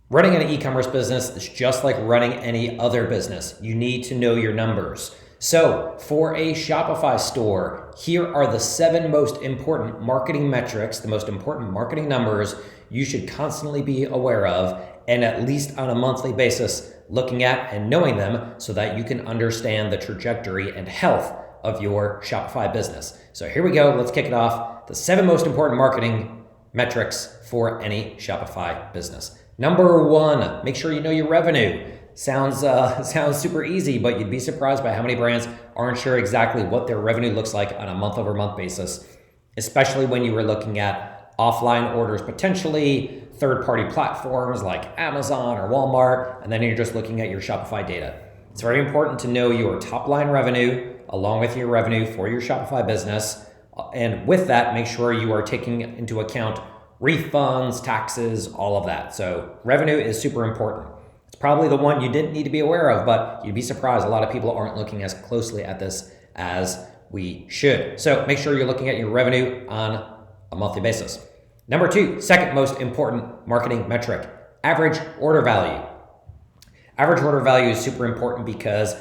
Running an e-commerce business is just like running any other business. You need to know your numbers. So for a Shopify store, here are the 7 most important marketing metrics, the most important marketing numbers you should constantly be aware of, and at least on a monthly basis, looking at and knowing them so that you can understand the trajectory and health of your Shopify business. So here we go. Let's kick it off. The 7 most important marketing metrics for any Shopify business. Number 1, make sure you know your revenue. Sounds super easy, but you'd be surprised by how many brands aren't sure exactly what their revenue looks like on a month-over-month basis, especially when you were looking at offline orders, potentially third-party platforms like Amazon or Walmart, and then you're just looking at your Shopify data. It's very important to know your top-line revenue along with your revenue for your Shopify business, and with that, make sure you are taking into account refunds, taxes, all of that. So revenue is super important. It's probably the one you didn't need to be aware of, but you'd be surprised. A lot of people aren't looking as closely at this as we should. So make sure you're looking at your revenue on a monthly basis. Number 2, second most important marketing metric, average order value. Average order value is super important because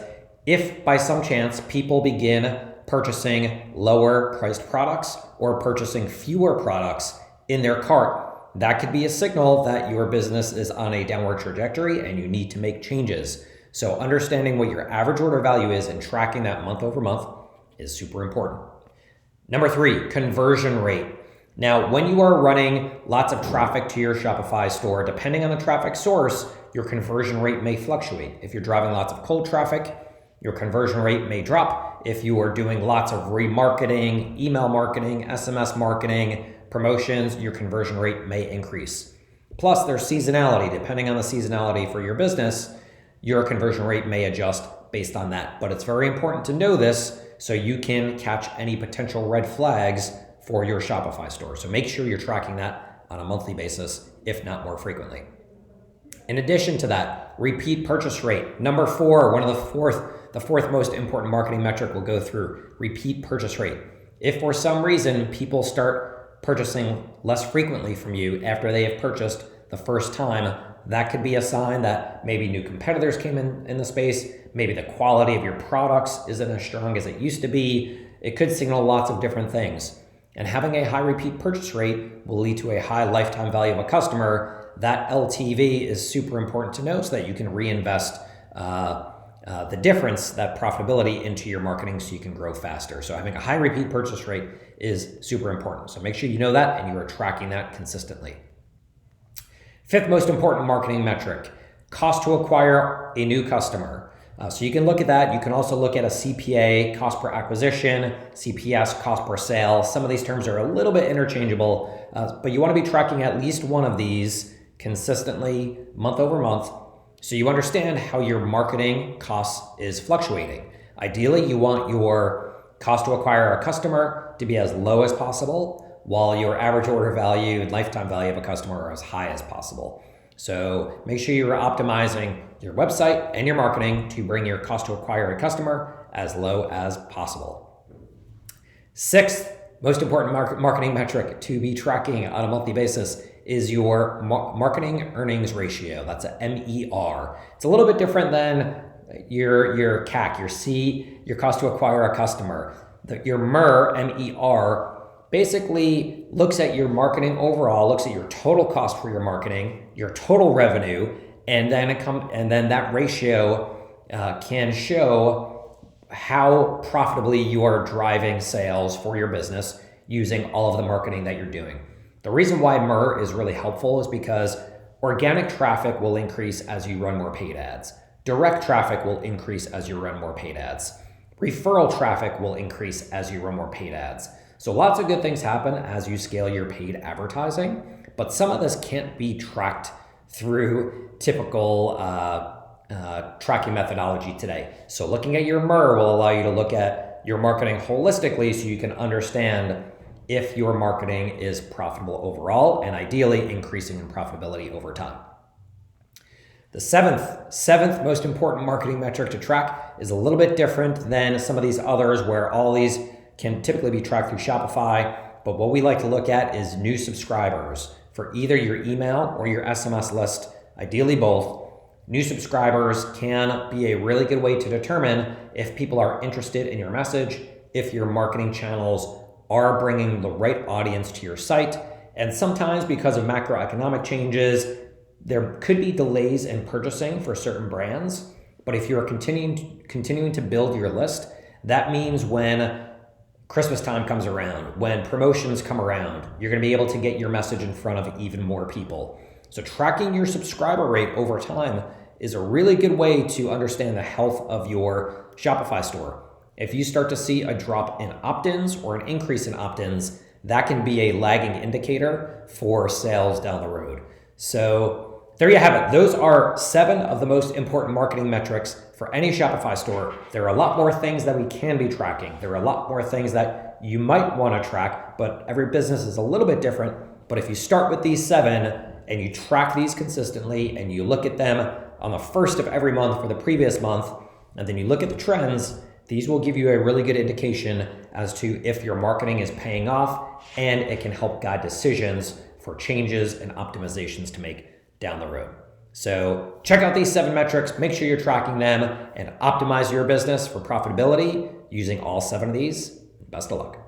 if by some chance people begin purchasing lower priced products or purchasing fewer products in their cart, that could be a signal that your business is on a downward trajectory and you need to make changes. So understanding what your average order value is and tracking that month over month is super important. Number 3, conversion rate. Now, when you are running lots of traffic to your Shopify store, depending on the traffic source, your conversion rate may fluctuate. If you're driving lots of cold traffic, your conversion rate may drop. If you are doing lots of remarketing, email marketing, SMS marketing, promotions, your conversion rate may increase. Plus, there's seasonality. Depending on the seasonality for your business, your conversion rate may adjust based on that. But it's very important to know this so you can catch any potential red flags for your Shopify store. So make sure you're tracking that on a monthly basis, if not more frequently. In addition to that, repeat purchase rate. Number 4, the fourth most important marketing metric we'll go through, repeat purchase rate. If for some reason people start purchasing less frequently from you after they have purchased the first time, that could be a sign that maybe new competitors came in the space, maybe the quality of your products isn't as strong as it used to be. It could signal lots of different things. And having a high repeat purchase rate will lead to a high lifetime value of a customer. That LTV is super important to know so that you can reinvest the difference, that profitability, into your marketing so you can grow faster. So having a high repeat purchase rate is super important. So make sure you know that and you are tracking that consistently. 5th most important marketing metric, cost to acquire a new customer. So you can look at that. You can also look at a CPA, cost per acquisition, CPS, cost per sale. Some of these terms are a little bit interchangeable, but you want to be tracking at least one of these consistently month over month so you understand how your marketing costs is fluctuating. Ideally, you want your cost to acquire a customer to be as low as possible, while your average order value and lifetime value of a customer are as high as possible. So make sure you're optimizing your website and your marketing to bring your cost to acquire a customer as low as possible. 6th most important marketing metric to be tracking on a monthly basis is your marketing earnings ratio. That's a MER. It's a little bit different than your CAC, your cost to acquire a customer. Your MER, basically looks at your marketing overall, looks at your total cost for your marketing, your total revenue, and then that ratio can show how profitably you are driving sales for your business using all of the marketing that you're doing. The reason why MER is really helpful is because organic traffic will increase as you run more paid ads. Direct traffic will increase as you run more paid ads. Referral traffic will increase as you run more paid ads. So lots of good things happen as you scale your paid advertising, but some of this can't be tracked through typical tracking methodology today. So looking at your MER will allow you to look at your marketing holistically so you can understand if your marketing is profitable overall and ideally increasing in profitability over time. The seventh most important marketing metric to track is a little bit different than some of these others where all these can typically be tracked through Shopify, but what we like to look at is new subscribers for either your email or your SMS list ideally both. New subscribers can be a really good way to determine if people are interested in your message, if your marketing channels are bringing the right audience to your site. And sometimes because of macroeconomic changes, there could be delays in purchasing for certain brands. But if you're continuing to build your list, that means when Christmas time comes around, when promotions come around, you're going to be able to get your message in front of even more people. So tracking your subscriber rate over time is a really good way to understand the health of your Shopify store. If you start to see a drop in opt-ins or an increase in opt-ins, that can be a lagging indicator for sales down the road. So there you have it. Those are 7 of the most important marketing metrics for any Shopify store. There are a lot more things that we can be tracking. There are a lot more things that you might want to track, but every business is a little bit different. But if you start with these 7 and you track these consistently and you look at them on the first of every month for the previous month, and then you look at the trends, these will give you a really good indication as to if your marketing is paying off, and it can help guide decisions for changes and optimizations to make down the road. So check out these 7 metrics, make sure you're tracking them, and optimize your business for profitability using all 7 of these. Best of luck.